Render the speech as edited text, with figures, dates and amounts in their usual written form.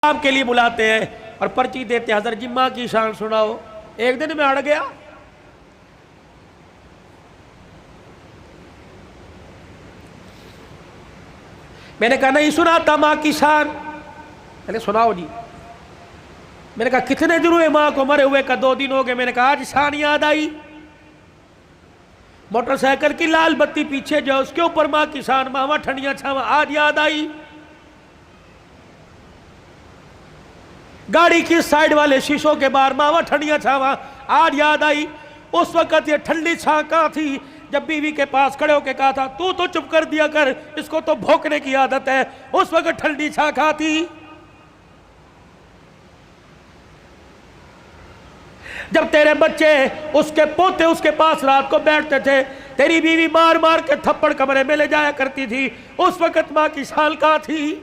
काम के लिए बुलाते हैं और पर्ची देते हैं, हज़रत जिम्मा की शान सुनाओ। एक दिन में अड़ गया। मैंने कहा नहीं सुनाता माँ की शान। मैंने सुनाओ जी। मैंने कहा कितने दिन हुए माँ को मरे हुए? का 2 दिन हो गए। मैंने कहा आज शान याद आई। मोटरसाइकिल की लाल बत्ती पीछे जो उसके ऊपर माँ की शान, मामा ठंडिया छावा, आज याद आई। गाड़ी की साइड वाले शीशों के बाहर मामा ठंडिया छावा, आज याद आई। उस वक्त ये ठंडी छां कहाँ थी जब बीवी के पास खड़े होके कहा था तू तो चुप कर दिया कर, इसको तो भौंकने की आदत है। उस वक्त ठंडी छां कहाँ थी? जब तेरे बच्चे, उसके पोते उसके पास रात को बैठते थे, तेरी बीवी मार मार के थप्पड़ कमरे में ले जाया करती थी, उस वक्त माँ की शान कहाँ थी?